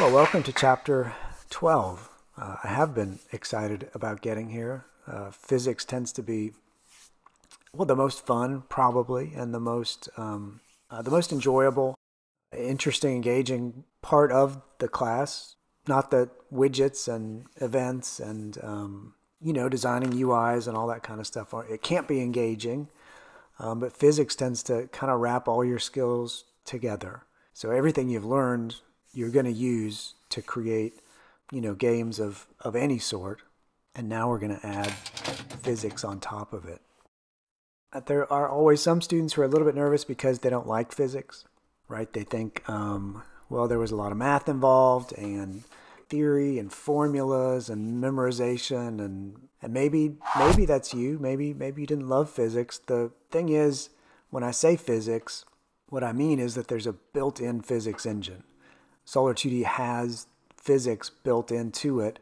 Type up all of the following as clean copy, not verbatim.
Well, welcome to chapter 12. I have been excited about getting here. Physics tends to be, well, the most fun probably, and the most enjoyable, interesting, engaging part of the class. Not that widgets and events and designing UIs and all that kind of stuff it can't be engaging, but physics tends to kind of wrap all your skills together. So everything you've learned, you're going to use to create, games of any sort. And now we're going to add physics on top of it. There are always some students who are a little bit nervous because they don't like physics, right? They think, well, there was a lot of math involved and theory and formulas and memorization, and maybe that's you. Maybe you didn't love physics. The thing is, when I say physics, what I mean is that there's a built-in physics engine. Solr 2D has physics built into it.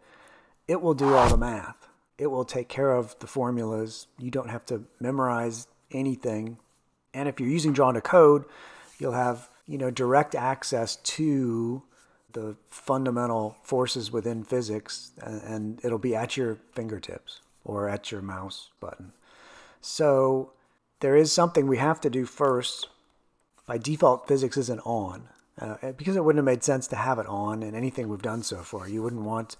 It will do all the math. It will take care of the formulas. You don't have to memorize anything. And if you're using Drawn to Code, you'll have, direct access to the fundamental forces within physics, and it'll be at your fingertips or at your mouse button. So there is something we have to do first. By default, physics isn't on. Because it wouldn't have made sense to have it on in anything we've done so far. You wouldn't want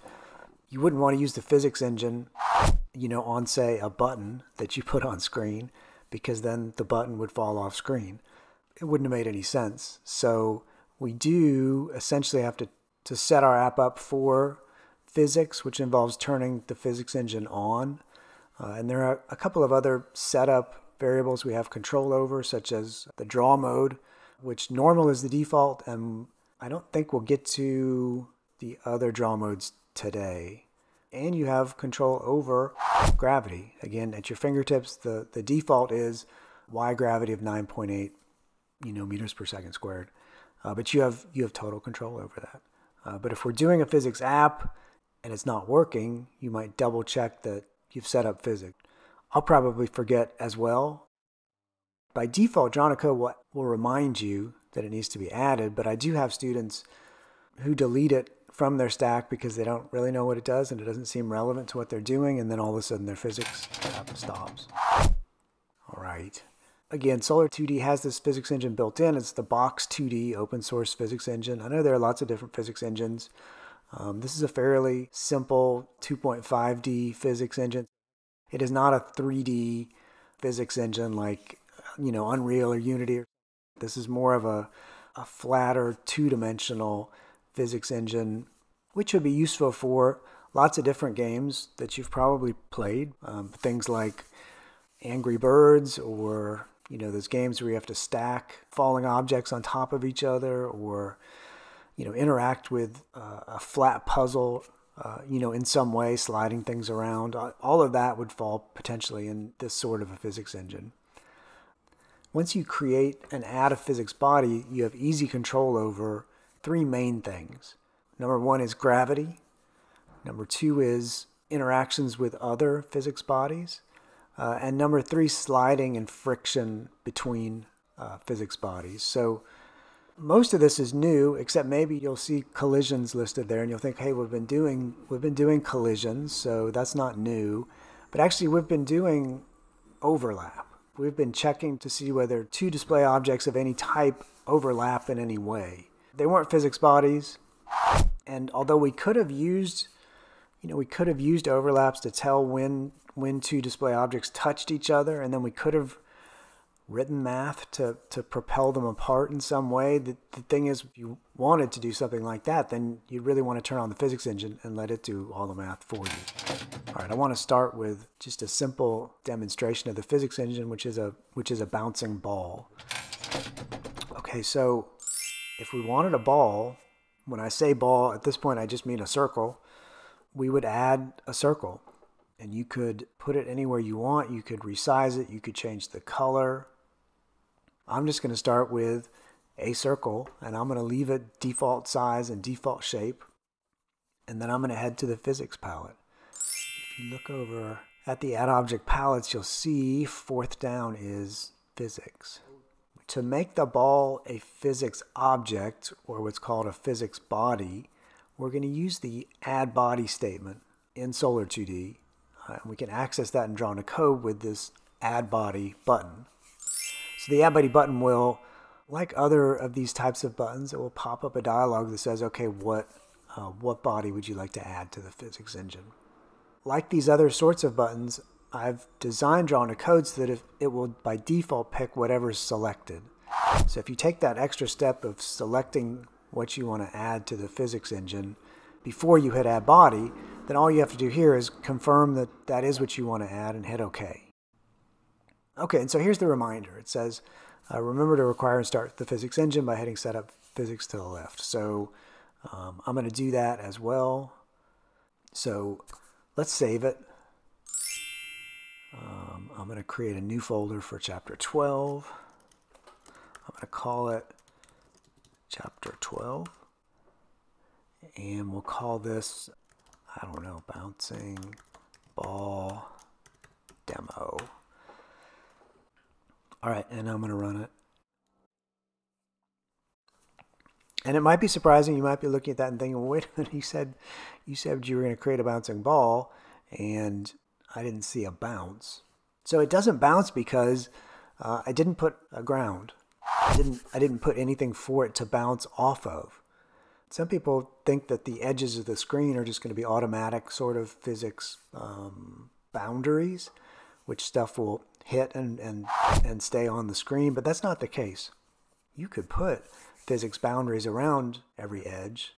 to use the physics engine, on, say, a button that you put on screen, because then the button would fall off screen. It wouldn't have made any sense. So we do essentially have to set our app up for physics, which involves turning the physics engine on. And there are a couple of other setup variables we have control over, such as the draw mode, which normal is the default, and I don't think we'll get to the other draw modes today. And you have control over gravity. Again, at your fingertips, the default is Y gravity of 9.8 meters per second squared. But you have total control over that. But if we're doing a physics app and it's not working, you might double check that you've set up physics. I'll probably forget as well. By default, Drawn to Code will remind you that it needs to be added, but I do have students who delete it from their stack because they don't really know what it does and it doesn't seem relevant to what they're doing, and then all of a sudden their physics app stops. All right. Again, Solr 2D has this physics engine built in. It's the Box 2D open source physics engine. I know there are lots of different physics engines. This is a fairly simple 2.5D physics engine. It is not a 3D physics engine like Unreal or Unity. This is more of a flatter two-dimensional physics engine, which would be useful for lots of different games that you've probably played. Things like Angry Birds, or those games where you have to stack falling objects on top of each other, or interact with a flat puzzle, in some way, sliding things around. All of that would fall potentially in this sort of a physics engine. Once you create and add a physics body, you have easy control over three main things. Number one is gravity. Number two is interactions with other physics bodies. And number three, sliding and friction between physics bodies. So most of this is new, except maybe you'll see collisions listed there and you'll think, hey, we've been doing collisions, so that's not new. But actually we've been doing overlap. We've been checking to see whether two display objects of any type overlap in any way. They weren't physics bodies, and although we could have used overlaps to tell when two display objects touched each other, and then we could have written math to propel them apart in some way. The thing is, if you wanted to do something like that, then you'd really want to turn on the physics engine and let it do all the math for you. All right, I want to start with just a simple demonstration of the physics engine, which is a bouncing ball. Okay, so if we wanted a ball, when I say ball, at this point I just mean a circle, we would add a circle. And you could put it anywhere you want. You could resize it. You could change the color. I'm just going to start with a circle, and I'm going to leave it default size and default shape. And then I'm going to head to the physics palette. If you look over at the add object palettes, you'll see fourth down is physics. To make the ball a physics object, or what's called a physics body, we're going to use the add body statement in Solr 2D. And we can access that in Draw to Code with this add body button. So the add body button will, like other of these types of buttons, it will pop up a dialog that says, okay, what body would you like to add to the physics engine? Like these other sorts of buttons, I've designed Draw to Code so that it will by default pick whatever's selected. So if you take that extra step of selecting what you want to add to the physics engine before you hit add body, then all you have to do here is confirm that that is what you want to add and hit OK. Okay, and so here's the reminder. It says, remember to require and start the physics engine by hitting setup physics to the left. So I'm going to do that as well. So let's save it. I'm going to create a new folder for chapter 12. I'm going to call it chapter 12. And we'll call this, I don't know, bouncing ball demo. All right, and I'm going to run it. And it might be surprising. You might be looking at that and thinking, well, wait a minute, you said you were going to create a bouncing ball, and I didn't see a bounce. So it doesn't bounce because I didn't put a ground. I didn't put anything for it to bounce off of. Some people think that the edges of the screen are just going to be automatic sort of physics boundaries, which stuff will hit and stay on the screen, but that's not the case. You could put physics boundaries around every edge.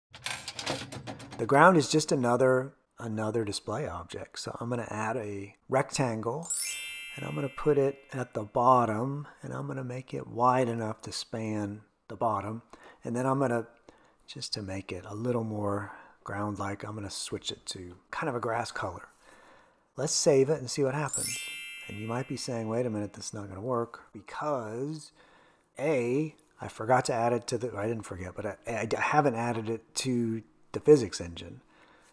The ground is just another display object. So I'm going to add a rectangle, and I'm going to put it at the bottom, and I'm going to make it wide enough to span the bottom. And then I'm going to, just to make it a little more ground-like, I'm going to switch it to kind of a grass color. Let's save it and see what happens. And you might be saying, wait a minute, this is not going to work because I forgot to add it to the, I didn't forget, but I haven't added it to the physics engine.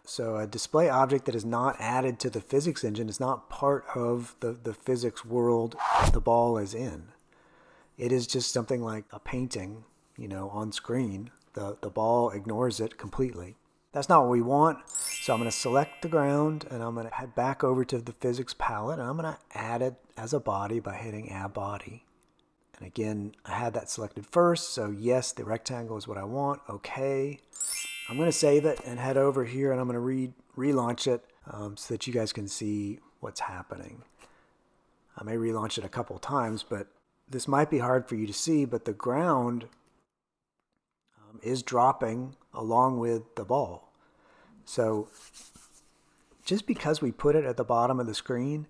So a display object that is not added to the physics engine is not part of the physics world the ball is in. It is just something like a painting, on screen. The ball ignores it completely. That's not what we want. So I'm going to select the ground, and I'm going to head back over to the physics palette, and I'm going to add it as a body by hitting add body. And again, I had that selected first, so yes, the rectangle is what I want. Okay. I'm going to save it and head over here, and I'm going to relaunch it so that you guys can see what's happening. I may relaunch it a couple times, but this might be hard for you to see, but the ground is dropping along with the ball. So just because we put it at the bottom of the screen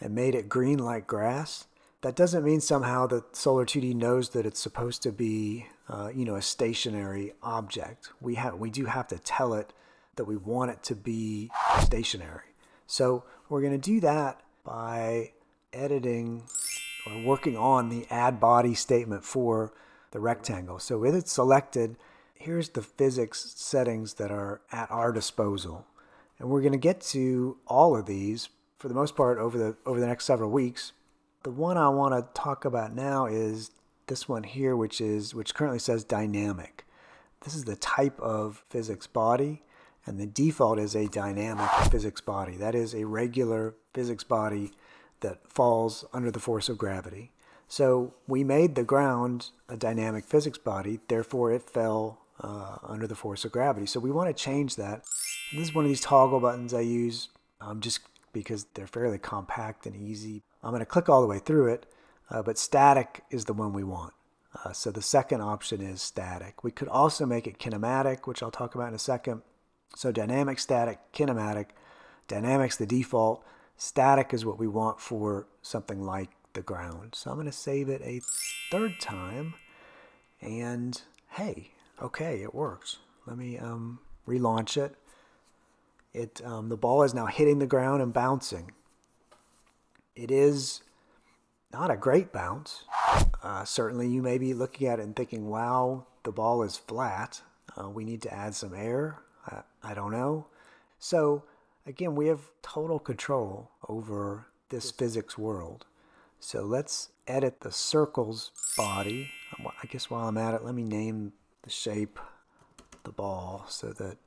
and made it green like grass, that doesn't mean somehow that Solr 2D knows that it's supposed to be, a stationary object. We do have to tell it that we want it to be stationary. So we're going to do that by editing or working on the add body statement for the rectangle. So with it selected, here's the physics settings that are at our disposal. And we're going to get to all of these for the most part over the next several weeks. The one I want to talk about now is this one here, which currently says dynamic. This is the type of physics body, and the default is a dynamic physics body. That is a regular physics body that falls under the force of gravity. So we made the ground a dynamic physics body, therefore it fell under the force of gravity. So we want to change that. And this is one of these toggle buttons I use just because they're fairly compact and easy. I'm going to click all the way through it, but static is the one we want. So the second option is static. We could also make it kinematic, which I'll talk about in a second. So dynamic, static, kinematic. Dynamic's the default. Static is what we want for something like the ground. So I'm going to save it a third time, and hey, okay, it works. Let me relaunch it. The ball is now hitting the ground and bouncing. It is not a great bounce. Certainly you may be looking at it and thinking, wow, the ball is flat. We need to add some air. I don't know. So again, we have total control over this physics world. So let's edit the circle's body. I guess while I'm at it, let me name the shape of the ball so that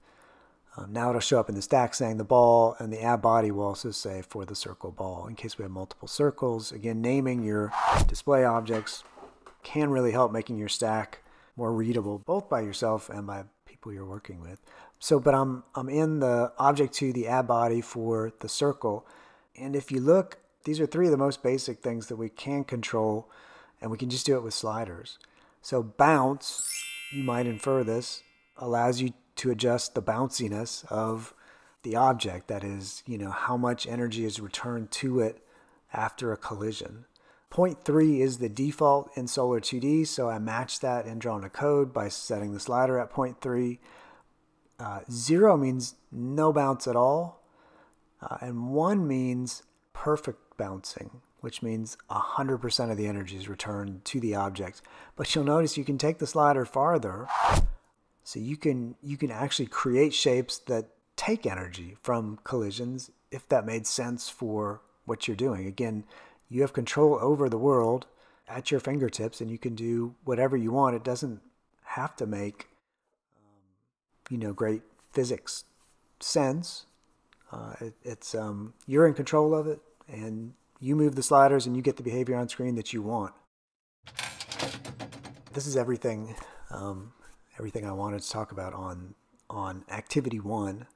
Now it'll show up in the stack saying the ball, and the add body will also say for the circle ball in case we have multiple circles. Again, naming your display objects can really help making your stack more readable, both by yourself and by people you're working with. So, but I'm in the object to the add body for the circle. And if you look, these are three of the most basic things that we can control, and we can just do it with sliders. So bounce, you might infer this, allows you to adjust the bounciness of the object. That is, how much energy is returned to it after a collision. 0.3 is the default in Solr 2D, so I matched that in Draw No Code by setting the slider at 0.3. 0 means no bounce at all, and 1 means perfect bouncing, which means 100% of the energy is returned to the object. But you'll notice you can take the slider farther, so you can actually create shapes that take energy from collisions if that made sense for what you're doing. Again, you have control over the world at your fingertips, and you can do whatever you want. It doesn't have to make great physics sense. You're in control of it, and you move the sliders and you get the behavior on screen that you want. This is everything I wanted to talk about on activity 1.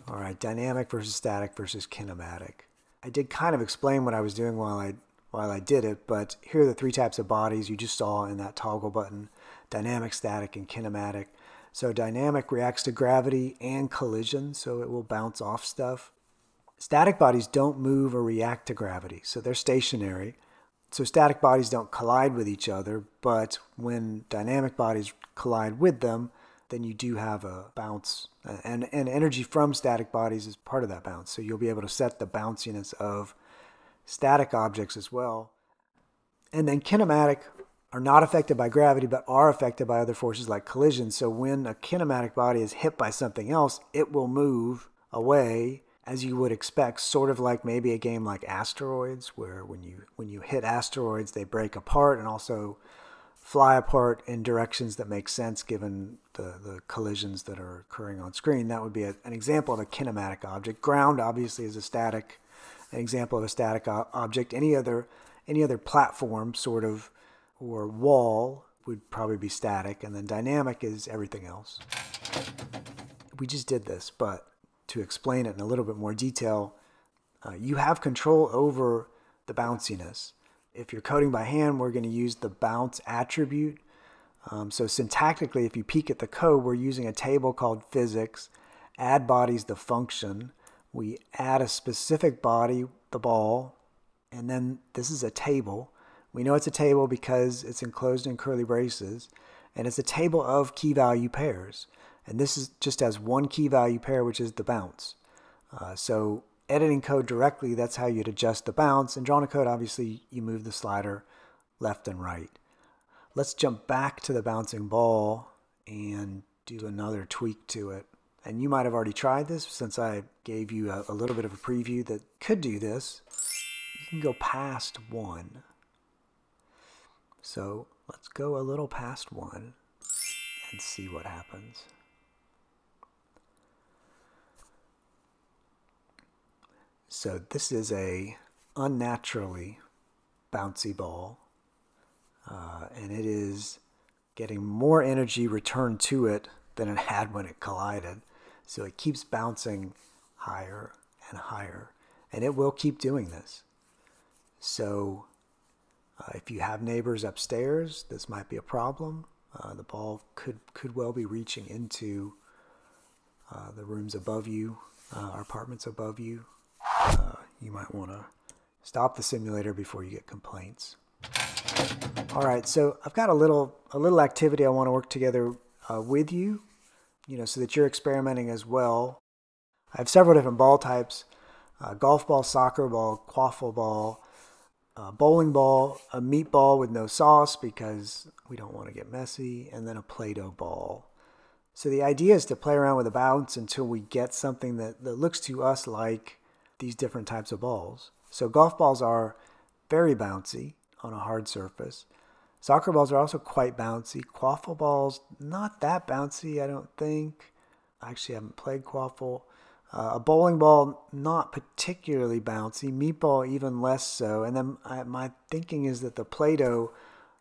All right, dynamic versus static versus kinematic. I did kind of explain what I was doing while I did it, but here are the 3 types of bodies you just saw in that toggle button: dynamic, static, and kinematic. So dynamic reacts to gravity and collision, so it will bounce off stuff. Static bodies don't move or react to gravity, so they're stationary. So static bodies don't collide with each other, but when dynamic bodies collide with them, then you do have a bounce, and energy from static bodies is part of that bounce. So you'll be able to set the bounciness of static objects as well. And then kinematic are not affected by gravity, but are affected by other forces like collision. So when a kinematic body is hit by something else, it will move away, as you would expect, sort of like maybe a game like Asteroids, where when you hit asteroids, they break apart and also fly apart in directions that make sense given the collisions that are occurring on screen. That would be an example of a kinematic object. Ground obviously is an example of a static object. Any other platform sort of or wall would probably be static, and then dynamic is everything else. We just did this, but to explain it in a little bit more detail, you have control over the bounciness. If you're coding by hand, we're going to use the bounce attribute. So syntactically, if you peek at the code, we're using a table called physics. Add body's the function. We add a specific body, the ball, and then this is a table. We know it's a table because it's enclosed in curly braces, and it's a table of key value pairs. And this is just as one key value pair, which is the bounce. So editing code directly, that's how you'd adjust the bounce. And Draw No Code, obviously, you move the slider left and right. Let's jump back to the bouncing ball and do another tweak to it. And you might have already tried this since I gave you a little bit of a preview that could do this. You can go past 1. So let's go a little past 1 and see what happens. So this is a unnaturally bouncy ball, and it is getting more energy returned to it than it had when it collided. So it keeps bouncing higher and higher, and it will keep doing this. So if you have neighbors upstairs, this might be a problem. The ball could well be reaching into the rooms above you, our apartments above you. You might want to stop the simulator before you get complaints. All right, so I've got a little activity I want to work together with you, so that you're experimenting as well. I have several different ball types: golf ball, soccer ball, quaffle ball, bowling ball, a meatball with no sauce because we don't want to get messy, and then a Play-Doh ball. So the idea is to play around with the bounce until we get something that looks to us like these different types of balls. So golf balls are very bouncy on a hard surface. Soccer balls are also quite bouncy. Quaffle balls, not that bouncy, I don't think. I actually haven't played Quaffle. A bowling ball, not particularly bouncy. Meatball, even less so. And then my thinking is that the Play-Doh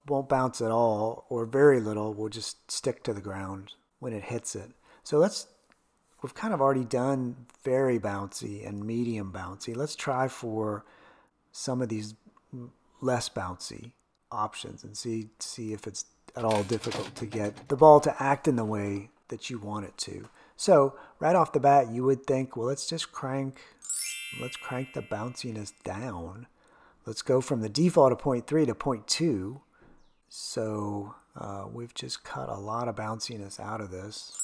won't bounce at all, or very little, will just stick to the ground when it hits it. So we've kind of already done very bouncy and medium bouncy. Let's try for some of these less bouncy options and see if it's at all difficult to get the ball to act in the way that you want it to. So right off the bat, you would think, well, let's crank the bounciness down. Let's go from the default of 0.3 to 0.2. So we've just cut a lot of bounciness out of this.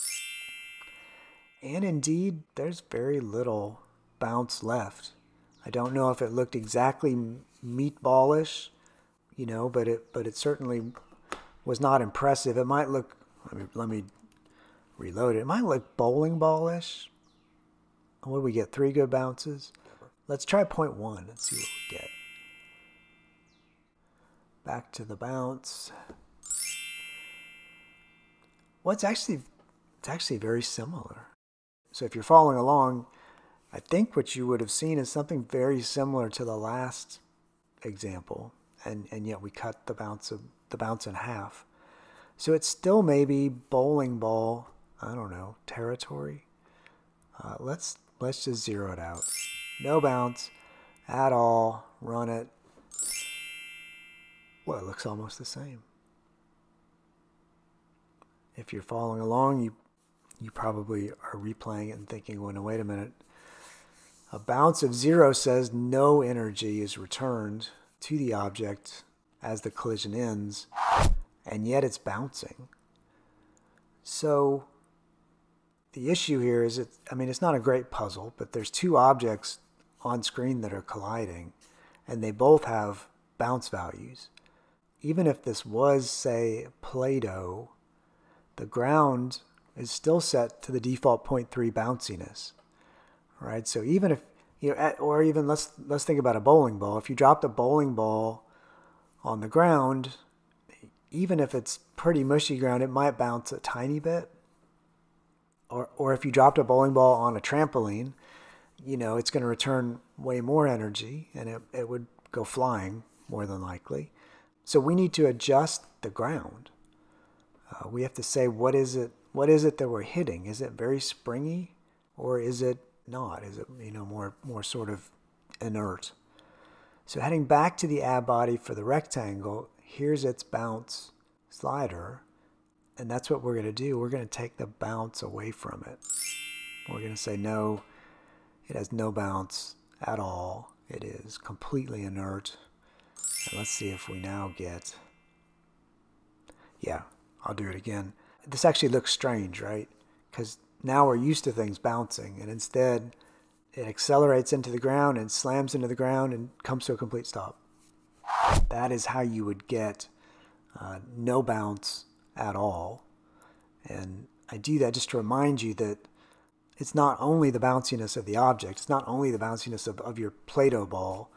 And indeed, there's very little bounce left. I don't know if it looked exactly meatballish, but it certainly was not impressive. It might look, let me reload it. It might look bowling ballish. What do we get? 3 good bounces? Let's try 0.1 and see what we get. Back to the bounce. Well, it's actually very similar. So if you're following along, I think what you would have seen is something very similar to the last example, and yet we cut the bounce in half. So it's still maybe bowling ball, I don't know, territory. Let's just zero it out. No bounce at all. Run it. Well, it looks almost the same. If you're following along, you probably are replaying it and thinking, well, no, wait a minute. A bounce of 0 says no energy is returned to the object as the collision ends, and yet it's bouncing. So the issue here is, it's not a great puzzle, but there's 2 objects on screen that are colliding, and they both have bounce values. Even if this was, say, Play-Doh, the ground is still set to the default 0.3 bounciness. Right? So even if, or even let's think about a bowling ball. If you dropped a bowling ball on the ground, even if it's pretty mushy ground, it might bounce a tiny bit. Or if you dropped a bowling ball on a trampoline, it's going to return way more energy, and it would go flying more than likely. So we need to adjust the ground. We have to say, what is it that we're hitting? Is it very springy, or is it not? Is it more sort of inert? So heading back to the ab body for the rectangle, here's its bounce slider, and that's what we're going to do. We're going to take the bounce away from it. We're going to say no, it has no bounce at all. It is completely inert. And let's see if we now get, yeah, I'll do it again. This actually looks strange, right? Because now we're used to things bouncing, and instead it accelerates into the ground and slams into the ground and comes to a complete stop. That is how you would get no bounce at all. And I do that just to remind you that it's not only the bounciness of the object, it's not only the bounciness of your Play-Doh ball,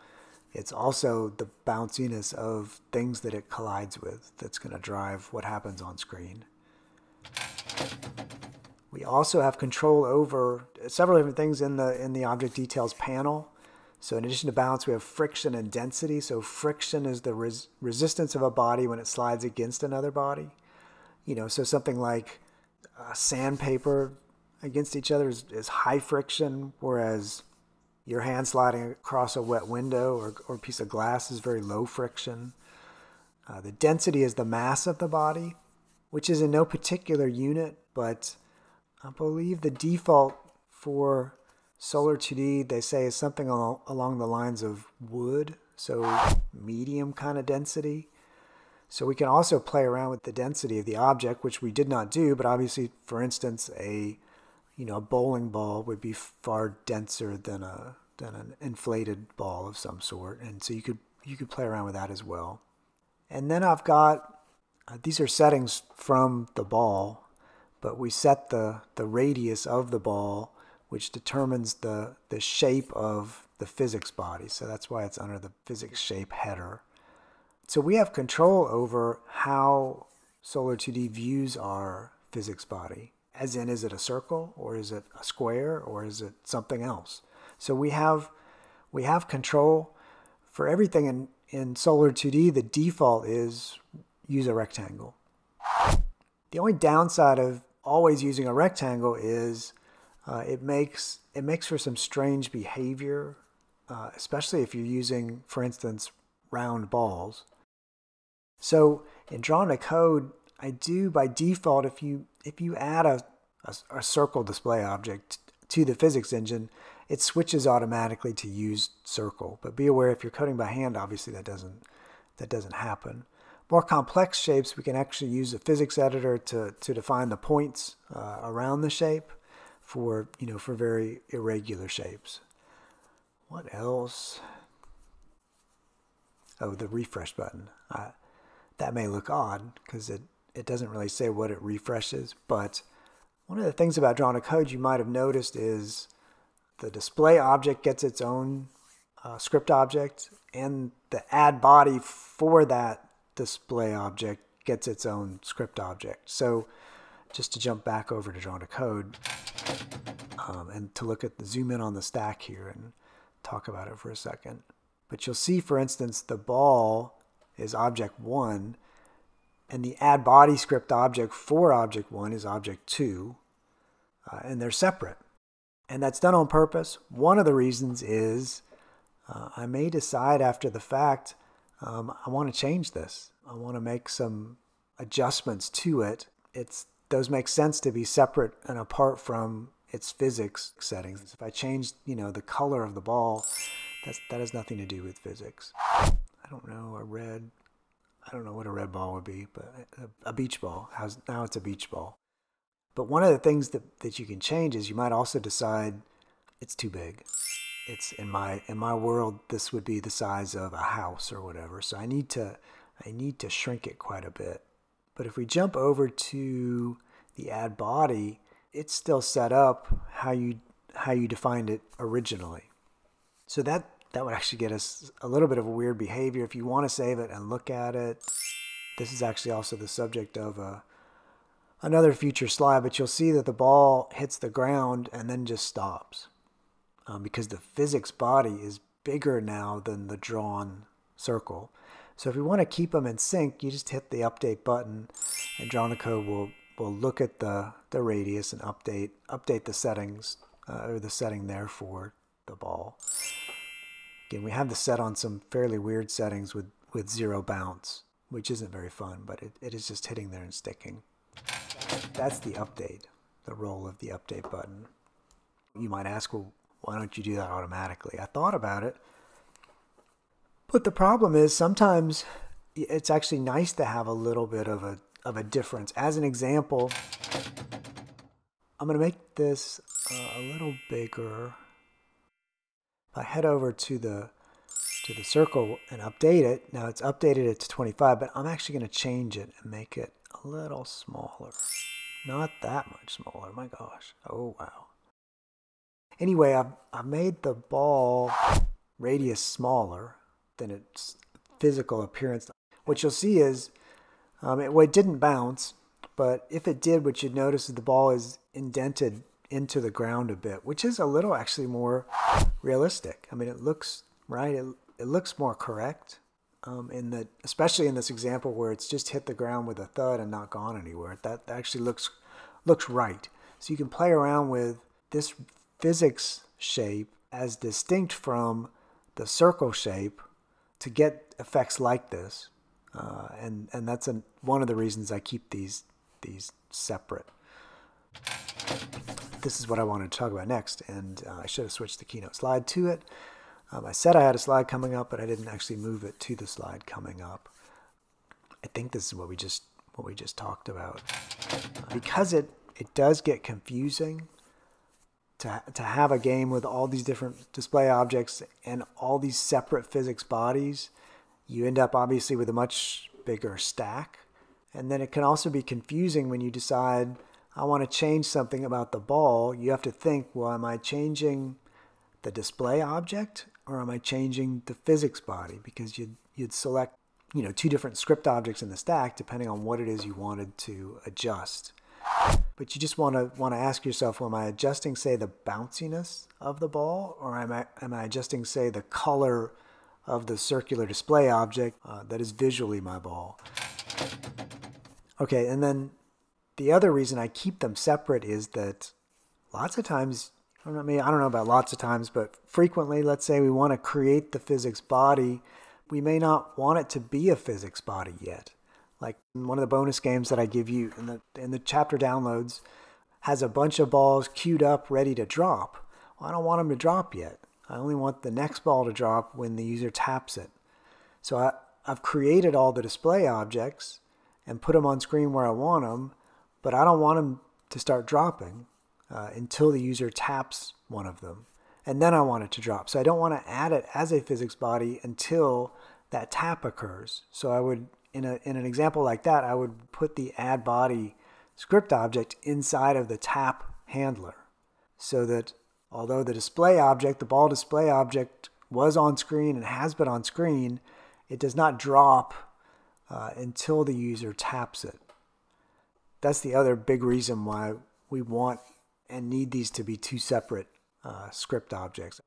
it's also the bounciness of things that it collides with that's going to drive what happens on screen. We also have control over several different things in the object details panel. So in addition to bounce, we have friction and density. So friction is the resistance of a body when it slides against another body. So something like sandpaper against each other is high friction, whereas your hand sliding across a wet window or a piece of glass is very low friction. The density is the mass of the body, which is in no particular unit, but I believe the default for Solar 2D, they say, is something along the lines of wood, so medium kind of density. So we can also play around with the density of the object, which we did not do, but obviously, for instance, a bowling ball would be far denser than an inflated ball of some sort, and so you could play around with that as well. And then I've got these are settings from the ball, but we set the radius of the ball, which determines the shape of the physics body. So that's why it's under the physics shape header. So we have control over how Solar 2D views our physics body. As in, is it a circle, or is it a square, or is it something else? So we have control for everything in Solr 2D. The default is use a rectangle. The only downside of always using a rectangle is it makes for some strange behavior, especially if you're using, for instance, round balls. So in Draw No Code, I do by default, if you add a circle display object to the physics engine, it switches automatically to use circle. But be aware, if you're coding by hand, obviously that doesn't happen. More complex shapes, we can actually use a physics editor to define the points around the shape for very irregular shapes. What else? Oh, the refresh button. That may look odd because it doesn't really say what it refreshes, but one of the things about Draw No Code you might have noticed is the display object gets its own script object, and the add body for that display object gets its own script object. So just to jump back over to Draw No Code and to look at the zoom in on the stack here and talk about it for a second. But you'll see, for instance, the ball is object 1, and the add body script object for object 1 is object 2, and they're separate. And that's done on purpose. One of the reasons is I may decide after the fact I want to change this. I want to make some adjustments to it. Those make sense to be separate and apart from its physics settings. If I change, the color of the ball, that has nothing to do with physics. I don't know, I don't know what a red ball would be, but a beach ball. Now it's a beach ball. But one of the things that you can change is you might also decide it's too big. It's in my world, this would be the size of a house or whatever. So I need to shrink it quite a bit. But if we jump over to the add body, it's still set up how you defined it originally. So that would actually get us a little bit of a weird behavior. If you want to save it and look at it, this is actually also the subject of another future slide, but you'll see that the ball hits the ground and then just stops because the physics body is bigger now than the drawn circle. So if we want to keep them in sync, you just hit the update button, and Draw No Code will look at the radius and update the settings or the setting there for the ball. Again, we have this set on some fairly weird settings with 0 bounce, which isn't very fun, but it is just hitting there and sticking. That's the update, the role of the update button. You might ask, well, why don't you do that automatically? I thought about it, but the problem is sometimes it's actually nice to have a little bit of a difference. As an example, I'm going to make this a little bigger. If I head over to the circle and update it, now it's updated it to 25, but I'm actually going to change it and make it a little smaller. Not that much smaller, my gosh. Oh, wow. Anyway, I've made the ball radius smaller than its physical appearance. What you'll see is, it didn't bounce, but if it did, what you'd notice is the ball is indented into the ground a bit, which is a little actually more realistic. I mean, it looks, right, it looks more correct. Especially in this example where it's just hit the ground with a thud and not gone anywhere. That actually looks right. So you can play around with this physics shape as distinct from the circle shape to get effects like this. And that's one of the reasons I keep these separate. This is what I wanted to talk about next, and I should have switched the Keynote slide to it. I said I had a slide coming up, but I didn't actually move it to the slide coming up. I think this is what we just talked about. Because it does get confusing to have a game with all these different display objects and all these separate physics bodies, you end up obviously with a much bigger stack. And then it can also be confusing when you decide, I want to change something about the ball. You have to think, well, am I changing the display object or am I changing the physics body? Because you'd select, two different script objects in the stack depending on what it is you wanted to adjust. But but you just want to ask yourself, well, am I adjusting, say, the bounciness of the ball, or am I adjusting, say, the color of the circular display object that is visually my ball? Okay, and then the other reason I keep them separate is that lots of times, I don't know about lots of times, but frequently, let's say we want to create the physics body, we may not want it to be a physics body yet. Like one of the bonus games that I give you in the chapter downloads has a bunch of balls queued up ready to drop. Well, I don't want them to drop yet. I only want the next ball to drop when the user taps it. So I've created all the display objects and put them on screen where I want them, but I don't want them to start dropping until the user taps one of them. And then I want it to drop. So I don't want to add it as a physics body until that tap occurs. So I would, in an example like that, I would put the add body script object inside of the tap handler, so that although the ball display object was on screen and has been on screen, it does not drop until the user taps it. That's the other big reason why we want and need these to be two separate script objects.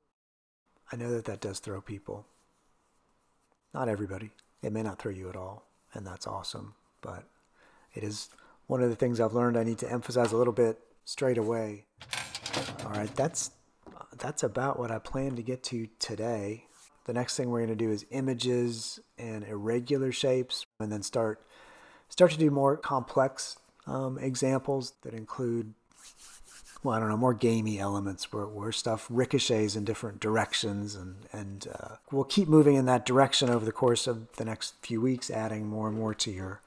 I know that does throw people. Not everybody. It may not throw you at all, and that's awesome. But it is one of the things I've learned I need to emphasize a little bit straight away. All right, that's about what I plan to get to today. The next thing we're going to do is images and irregular shapes, and then start to do more complex examples that include, well, I don't know, more gamey elements where stuff ricochets in different directions, and we'll keep moving in that direction over the course of the next few weeks, adding more and more to your,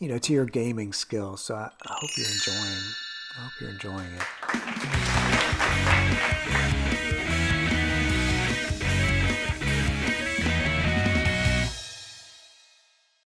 to your gaming skills. So I hope you're enjoying it.